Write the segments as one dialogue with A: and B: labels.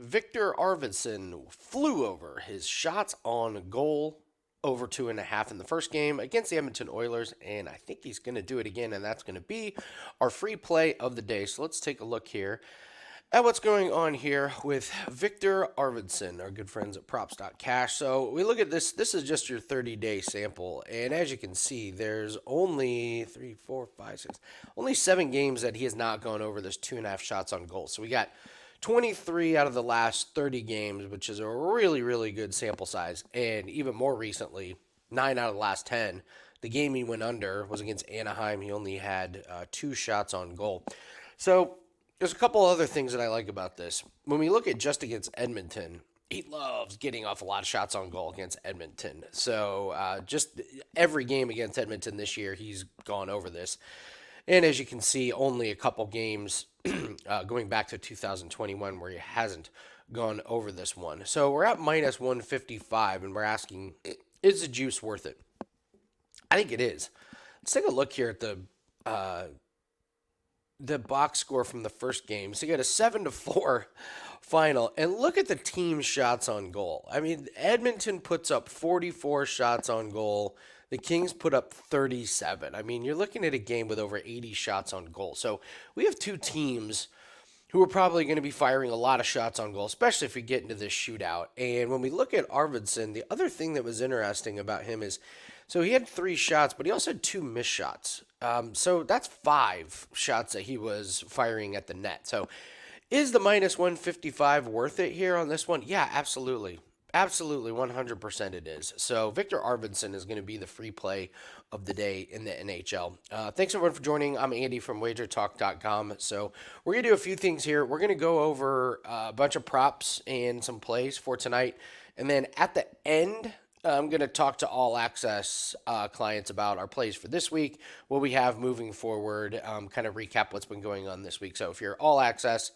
A: Victor Arvidsson flew over his shots on goal over 2.5 in the first game against the Edmonton Oilers, and I think he's going to do it again, and that's going to be our free play of the day. So let's take a look here at what's going on here with Victor Arvidsson, our good friends at props.cash. So we look at this. This is just your 30-day sample, and as you can see, there's only only 7 games that he has not gone over this 2.5 shots on goal. So we got 23 out of the last 30 games, which is a really, really good sample size. And even more recently, 9 out of the last 10. The game he went under was against Anaheim. He only had 2 shots on goal. So there's a couple other things that I like about this. When we look at just against Edmonton, he loves getting off a lot of shots on goal against Edmonton. So just every game against Edmonton this year, he's gone over this. And as you can see, only a couple games going back to 2021 where he hasn't gone over this one. So we're at minus 155, and we're asking, is the juice worth it? I think it is. Let's take a look here at the box score from the first game. So you got a 7-4 final, and look at the team's shots on goal. I mean, Edmonton puts up 44 shots on goal. The Kings put up 37. I mean, you're looking at a game with over 80 shots on goal. So we have two teams who are probably going to be firing a lot of shots on goal, especially if we get into this shootout. And when we look at Arvidsson, the other thing that was interesting about him is, so he had 3 shots, but he also had 2 missed shots. So that's 5 shots that he was firing at the net. So is the minus 155 worth it here on this one? Yeah, absolutely. Absolutely, 100% it is. So Victor Arvidsson is going to be the free play of the day in the NHL. Thanks everyone for joining. I'm Andy from wagertalk.com. So we're going to do a few things here. We're going to go over a bunch of props and some plays for tonight. And then at the end, I'm going to talk to all access clients about our plays for this week, what we have moving forward, kind of recap what's been going on this week. So if you're all access,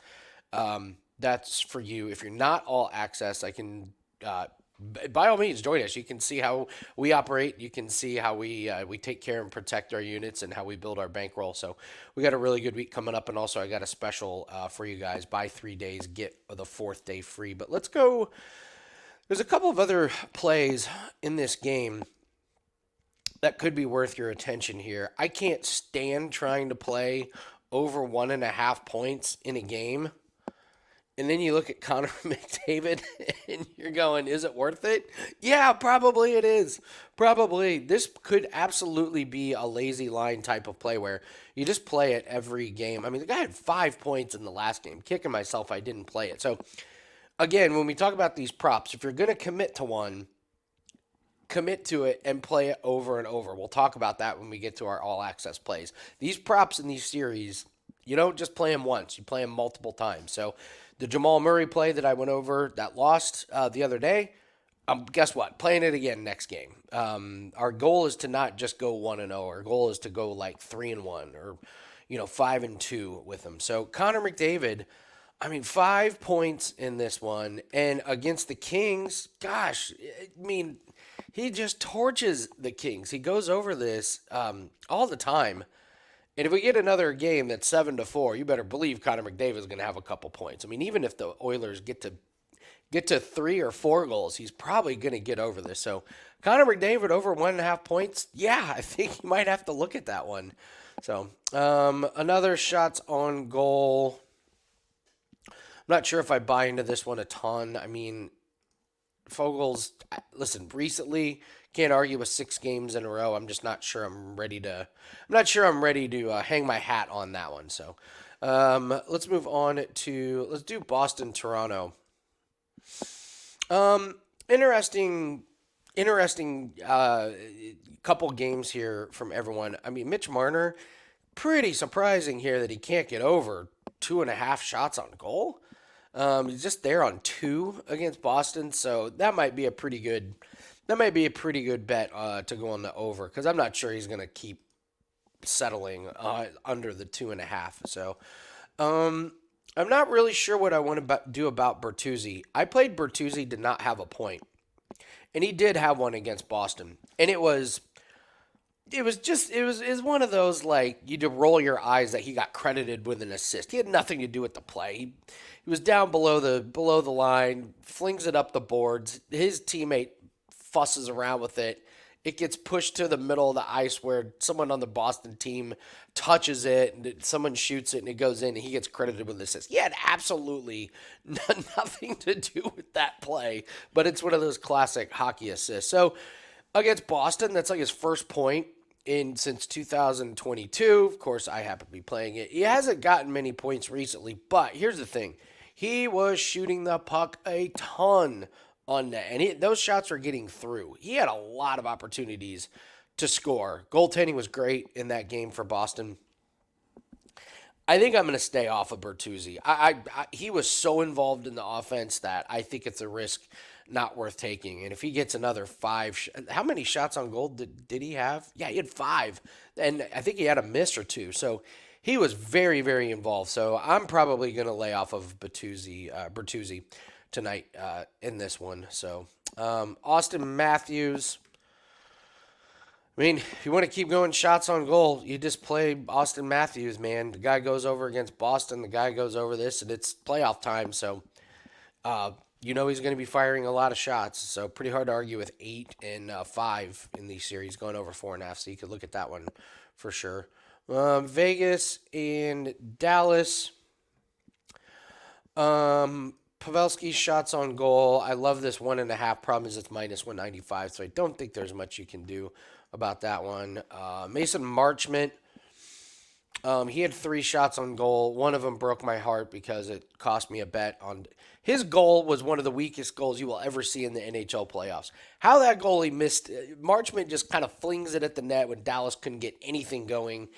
A: that's for you. If you're not all access, I can by all means join us. You can see how we operate. You can see how we take care and protect our units and how we build our bankroll. So we got a really good week coming up, and also I got a special for you guys: buy 3 days, get the 4th day free. But let's go. There's a couple of other plays in this game that could be worth your attention here. I can't stand trying to play over 1.5 points in a game. And then you look at Connor McDavid and you're going, is it worth it? Yeah, probably it is. Probably. This could absolutely be a lazy line type of play where you just play it every game. I mean, the guy had 5 points in the last game. Kicking myself I didn't play it. So, again, when we talk about these props, if you're going to commit to one, commit to it and play it over and over. We'll talk about that when we get to our all-access plays. These props in these series, you don't just play them once. You play them multiple times. So the Jamal Murray play that I went over that lost the other day, guess what? Playing it again next game. Our goal is to not just go 1-0. Our goal is to go like 3-1 or 5-2 with them. So Connor McDavid, I mean, 5 points in this one, and against the Kings, gosh, I mean, he just torches the Kings. He goes over this all the time. And if we get another game that's 7-4, you better believe Connor McDavid is going to have a couple points. I mean, even if the Oilers get to 3 or 4 goals, he's probably going to get over this. So Connor McDavid over 1.5 points, yeah, I think you might have to look at that one. So another shots on goal. I'm not sure if I buy into this one a ton. I mean, Fogel's, listen, recently, can't argue with 6 games in a row. I'm just not sure I'm ready to hang my hat on that one. So let's move on let's do Boston, Toronto. Interesting couple games here from everyone. I mean, Mitch Marner, pretty surprising here that he can't get over 2.5 shots on goal. He's just there on 2 against Boston, so that might be a pretty good bet to go on the over, because I'm not sure he's going to keep settling under the 2.5. So I'm not really sure what I want to do about Bertuzzi. I played Bertuzzi did not have a point, and he did have one against Boston, and it was one of those, like, you to roll your eyes that he got credited with an assist. He had nothing to do with the play. He He was down below the line, flings it up the boards. His teammate fusses around with it. It gets pushed to the middle of the ice where someone on the Boston team touches it and someone shoots it and it goes in and he gets credited with this. He had absolutely nothing to do with that play, but it's one of those classic hockey assists. So against Boston, that's like his first point in since 2022. Of course, I happen to be playing it. He hasn't gotten many points recently, but here's the thing. He was shooting the puck a ton on net, and those shots were getting through. He had a lot of opportunities to score. Goaltending was great in that game for Boston. I think I'm going to stay off of Bertuzzi. He was so involved in the offense that I think it's a risk not worth taking. And if he gets another how many shots on goal did he have? Yeah, he had 5. And I think he had a miss or 2. So he was very, very involved. So I'm probably going to lay off of Bertuzzi tonight in this one. So Austin Matthews. I mean, if you want to keep going shots on goal, you just play Austin Matthews, man. The guy goes over against Boston. The guy goes over this, and it's playoff time. So, he's going to be firing a lot of shots. So, pretty hard to argue with 8 and 5 in these series, going over 4.5. So, you could look at that one for sure. Vegas and Dallas. Pavelski's shots on goal. I love this 1.5. Problem is it's minus 195, so I don't think there's much you can do about that one. Mason Marchment. He had 3 shots on goal. One of them broke my heart because it cost me a bet on his goal. Was one of the weakest goals you will ever see in the NHL playoffs. How that goalie missed, Marchment just kind of flings it at the net when Dallas couldn't get anything going,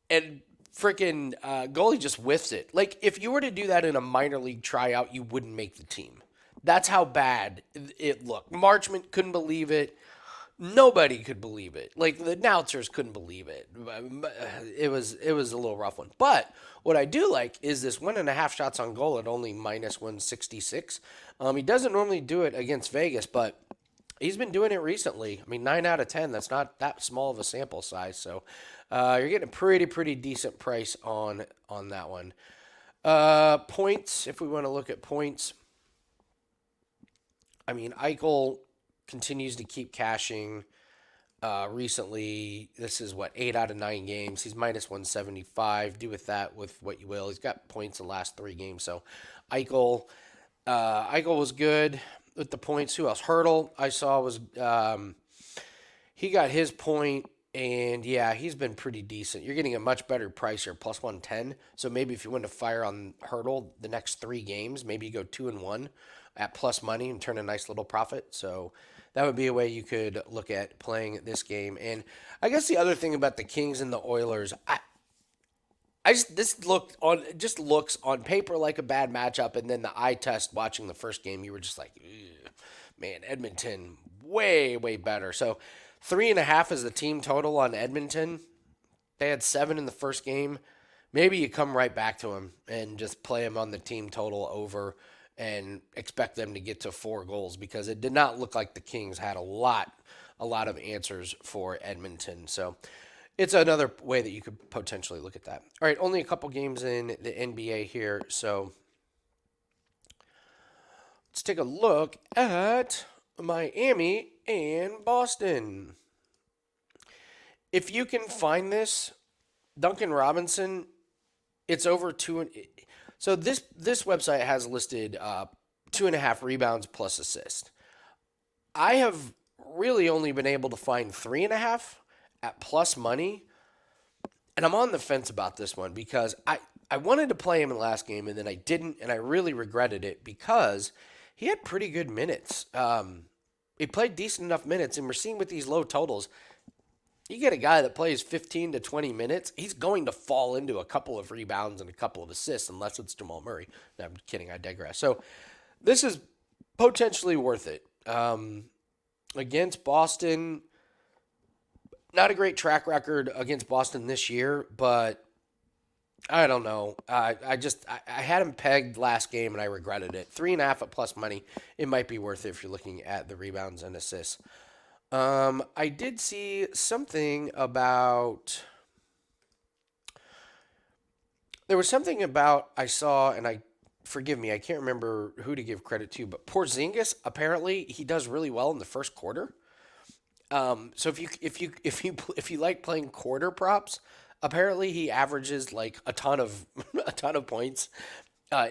A: and freaking goalie just whiffs it. Like, if you were to do that in a minor league tryout, you wouldn't make the team. That's how bad it looked. Marchment couldn't believe it. Nobody could believe it. Like, the announcers couldn't believe it. It was a little rough one. But what I do like is this 1.5 shots on goal at only minus 166. He doesn't normally do it against Vegas, but he's been doing it recently. I mean, 9 out of 10. That's not that small of a sample size. So you're getting a pretty decent price on that one. Points, if we want to look at points. I mean, Eichel continues to keep cashing. Recently, this is 8 out of 9 games. He's minus 175. Do with that with what you will. He's got points in the last 3 games. So Eichel was good with the points. Who else? Hurdle I saw was he got his point, and yeah, he's been pretty decent. You're getting a much better price here, plus 110. So maybe if you want to fire on Hurdle the next 3 games, maybe you go 2-1 at plus money and turn a nice little profit. So that would be a way you could look at playing this game. And I guess the other thing about the Kings and the Oilers, this looks on paper like a bad matchup, and then the eye test watching the first game, you were just like, man, Edmonton way better. So 3.5 is the team total on Edmonton. They had 7 in the first game. Maybe you come right back to them and just play them on the team total over and expect them to get to 4 goals, because it did not look like the Kings had a lot of answers for Edmonton. So it's another way that you could potentially look at that. All right, only a couple games in the NBA here. So let's take a look at Miami and Boston. If you can find this, Duncan Robinson, it's over 2. So this website has listed 2.5 rebounds plus assist. I have really only been able to find 3.5 at plus money, and I'm on the fence about this one because I wanted to play him in the last game, and then I didn't, and I really regretted it because he had pretty good minutes. He played decent enough minutes, and we're seeing with these low totals, you get a guy that plays 15 to 20 minutes, he's going to fall into a couple of rebounds and a couple of assists, unless it's Jamal Murray. No, I'm kidding, I digress. So this is potentially worth it. Against Boston, not a great track record against Boston this year, but I don't know. I had him pegged last game, and I regretted it. 3.5 at plus money, it might be worth it if you're looking at the rebounds and assists. I did see something about. There was something about I saw, and I forgive me, I can't remember who to give credit to, but Porzingis apparently he does really well in the first quarter. So if you like playing quarter props, apparently he averages like a ton of a ton of points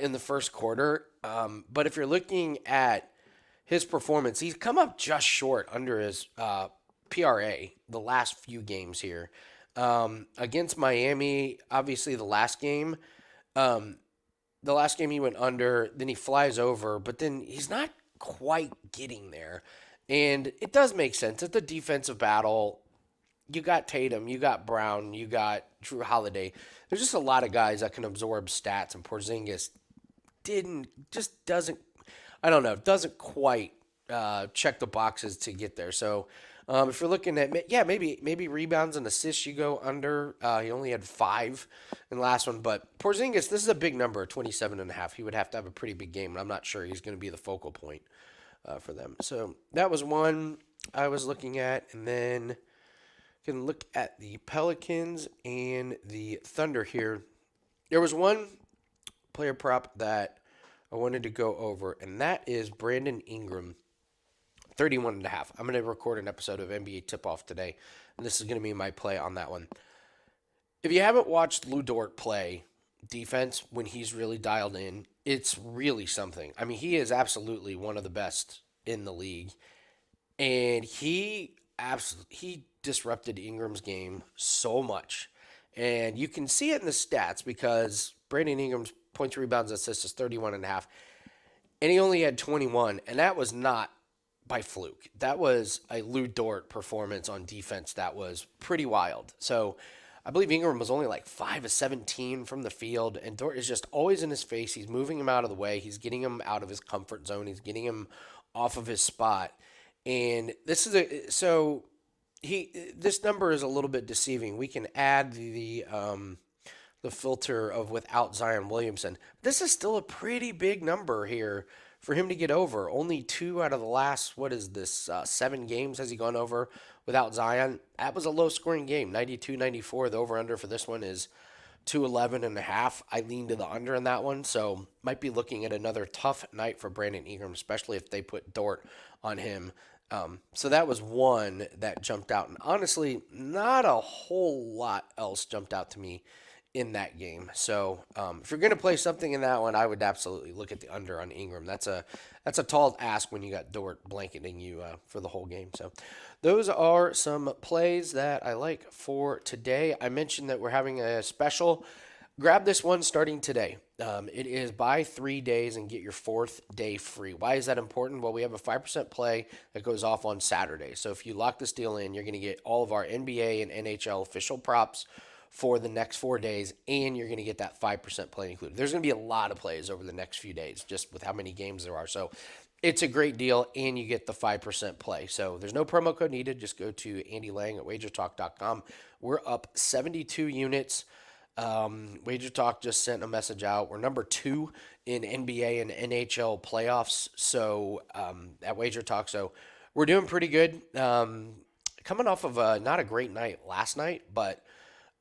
A: in the first quarter. But if you're looking at his performance, he's come up just short under his PRA the last few games here. Against Miami, obviously the last game he went under, then he flies over, but then he's not quite getting there. And it does make sense. It's a defensive battle. You got Tatum, you got Brown, you got Drew Holiday. There's just a lot of guys that can absorb stats, and Porzingis doesn't, I don't know, doesn't quite check the boxes to get there. So if you're looking at, yeah, maybe rebounds and assists, you go under. He only had 5 in the last one, but Porzingis, this is a big number, 27.5. He would have to have a pretty big game, and I'm not sure he's going to be the focal point for them. So that was one I was looking at, and then can look at the Pelicans and the Thunder here. There was one player prop that I wanted to go over, and that is Brandon Ingram, 31.5. I'm going to record an episode of NBA Tip-Off today, and this is going to be my play on that one. If you haven't watched Lou Dort play defense when he's really dialed in, it's really something. I mean, he is absolutely one of the best in the league, and he disrupted Ingram's game so much. And you can see it in the stats because Brandon Ingram's points, rebounds, and assists is 31.5, and he only had 21, and that was not by fluke. That was a Lou Dort performance on defense that was pretty wild. So I believe Ingram was only like 5 of 17 from the field, and Dort is just always in his face. He's moving him out of the way. He's getting him out of his comfort zone. He's getting him off of his spot. And this number is a little bit deceiving. We can add the filter of without Zion Williamson. This is still a pretty big number here for him to get over. Only 2 out of the last, 7 games has he gone over without Zion. That was a low-scoring game, 92-94. The over-under for this one is 211.5. I lean to the under in that one, so might be looking at another tough night for Brandon Ingram, especially if they put Dort on him. So that was one that jumped out. And honestly, not a whole lot else jumped out to me in that game. So if you're going to play something in that one, I would absolutely look at the under on Ingram. That's a tall ask when you got Dort blanketing you for the whole game. So those are some plays that I like for today. I mentioned that we're having a special. Grab this one starting today. It is buy 3 days and get your 4th day free. Why is that important? Well, we have a 5% play that goes off on Saturday. So if you lock this deal in, you're going to get all of our NBA and NHL official props for the next 4 days, and you're going to get that 5% play included. There's going to be a lot of plays over the next few days, just with how many games there are. So it's a great deal, and you get the 5% play. So there's no promo code needed. Just go to Andy Lang at wagertalk.com. We're up 72 units. Wager Talk just sent a message out. We're number 2 in NBA and NHL playoffs. So at Wager Talk, so we're doing pretty good. Coming off of not a great night last night, but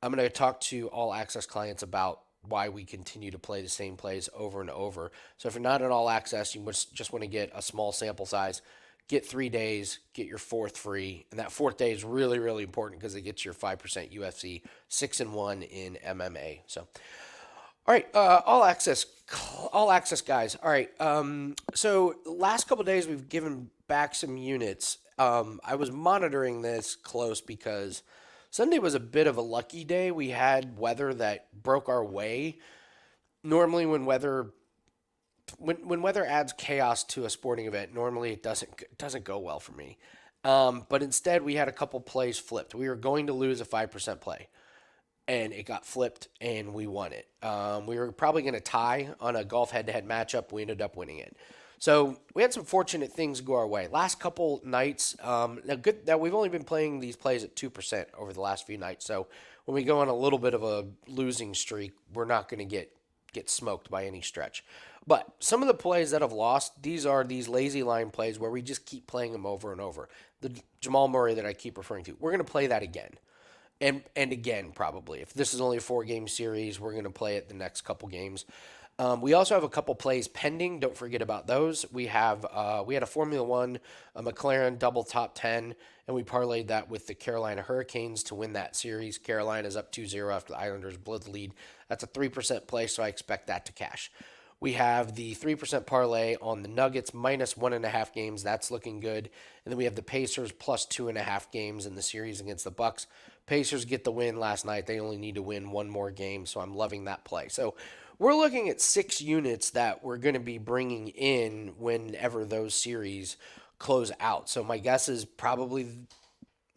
A: I'm going to talk to all access clients about why we continue to play the same plays over and over. So if you're not in all access, you just want to get a small sample size. Get 3 days, get your 4th free, and that 4th day is really, really important because it gets your 5% UFC, 6-1 in MMA. So, all right, all access guys. All right, so last couple of days we've given back some units. I was monitoring this close because Sunday was a bit of a lucky day. We had weather that broke our way. Normally, when weather adds chaos to a sporting event, normally it doesn't go well for me. But instead, we had a couple plays flipped. We were going to lose a 5% play, and it got flipped, and we won it. We were probably going to tie on a golf head-to-head matchup. We ended up winning it. So we had some fortunate things go our way. Last couple nights, good that we've only been playing these plays at 2% over the last few nights. So when we go on a little bit of a losing streak, we're not going to get smoked by any stretch. But some of the plays that have lost, these are these lazy line plays where we just keep playing them over and over. The Jamal Murray that I keep referring to, we're going to play that again. And again, probably. If this is only a 4-game series, we're going to play it the next couple games. We also have a couple plays pending. Don't forget about those. We had a Formula One, a McLaren double top 10, and we parlayed that with the Carolina Hurricanes to win that series. Carolina's up 2-0 after the Islanders blew the lead. That's a 3% play, so I expect that to cash. We have the 3% parlay on the Nuggets minus 1.5 games. That's looking good. And then we have the Pacers plus 2.5 games in the series against the Bucks. Pacers get the win last night. They only need to win one more game, so I'm loving that play. So we're looking at 6 units that we're going to be bringing in whenever those series close out. So my guess is probably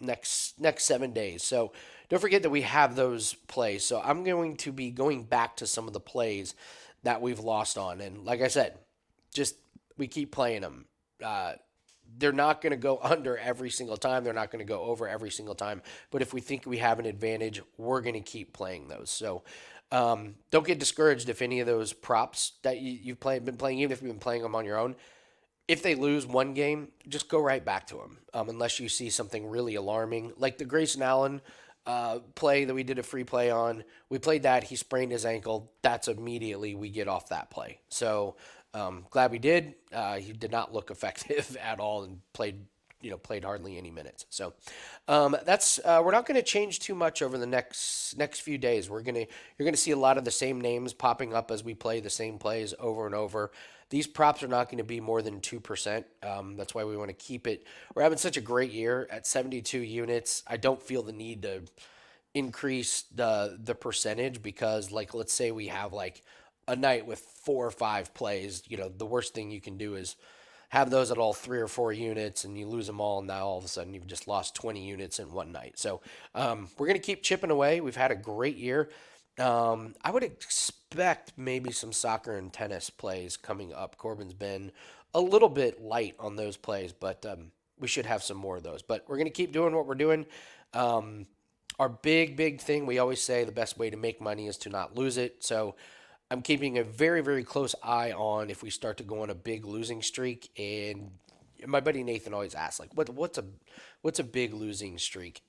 A: next 7 days. So don't forget that we have those plays. So I'm going to be going back to some of the plays that we've lost on, and like I said, just we keep playing them. They're not going to go under every single time. They're not going to go over every single time. But if we think we have an advantage, we're going to keep playing those. So don't get discouraged if any of those props that you've been playing, even if you've been playing them on your own, if they lose one game, just go right back to them, unless you see something really alarming. Like the Grayson Allen play that we did a free play on. We played that. He sprained his ankle. That's immediately we get off that play. So glad we did. He did not look effective at all and played hardly any minutes. So that's we're not going to change too much over the next few days. You're gonna see a lot of the same names popping up as we play the same plays over and over. These props are not going to be more than 2%. That's why we want to keep it. We're having such a great year at 72 units. I don't feel the need to increase the percentage because, like, let's say we have like a night with 4 or 5 plays. The worst thing you can do is have those at all 3 or 4 units and you lose them all. And now all of a sudden you've just lost 20 units in one night. So we're going to keep chipping away. We've had a great year. I would expect maybe some soccer and tennis plays coming up. Corbin's been a little bit light on those plays, but we should have some more of those. But we're going to keep doing what we're doing. Our big thing, we always say the best way to make money is to not lose it. So I'm keeping a very, very close eye on if we start to go on a big losing streak. And my buddy Nathan always asks, like, what's a big losing streak?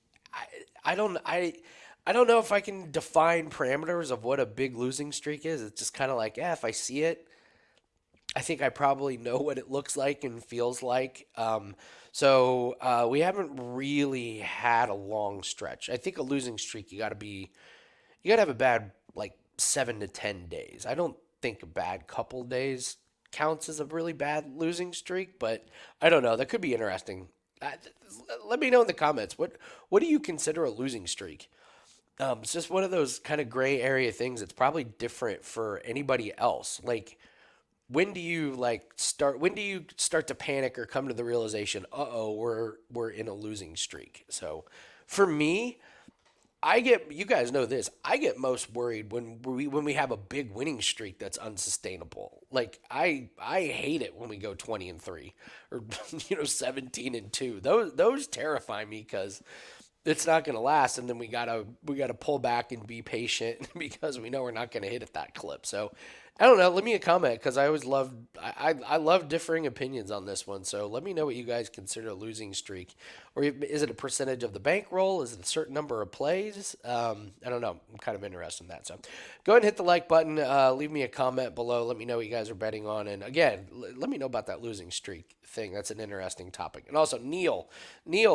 A: I don't know if I can define parameters of what a big losing streak is. It's just kind of like, if I see it, I think I probably know what it looks like and feels like. So we haven't really had a long stretch. I think a losing streak, you got to have a bad like 7 to 10 days. I don't think a bad couple days counts as a really bad losing streak, but I don't know. That could be interesting. Let me know in the comments. What do you consider a losing streak? It's just one of those kind of gray area things. It's probably different for anybody else. Like, when do you start? When do you start to panic or come to the realization, we're in a losing streak? So, for me, you guys know this. I get most worried when we have a big winning streak that's unsustainable. Like I hate it when we go 20-3 or 17-2. Those terrify me because it's not going to last, and then we gotta pull back and be patient because we know we're not going to hit at that clip. So I don't know. Let me a comment because I love differing opinions on this one. So let me know what you guys consider a losing streak, or is it a percentage of the bankroll? Is it a certain number of plays? I don't know. I'm kind of interested in that. So go ahead and hit the like button. Leave me a comment below. Let me know what you guys are betting on, and again, let me know about that losing streak thing. That's an interesting topic. And also Neil,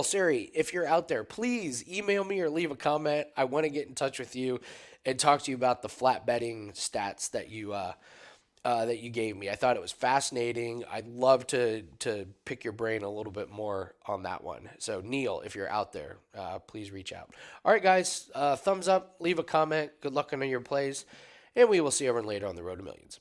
A: Siri, if you're out there, please email me or leave a comment. I want to get in touch with you and talk to you about the flat betting stats that you gave me. I thought it was fascinating. I'd love to pick your brain a little bit more on that one. So Neil, if you're out there, please reach out. All right, guys, thumbs up, leave a comment. Good luck on your plays, and we will see everyone later on the road to millions.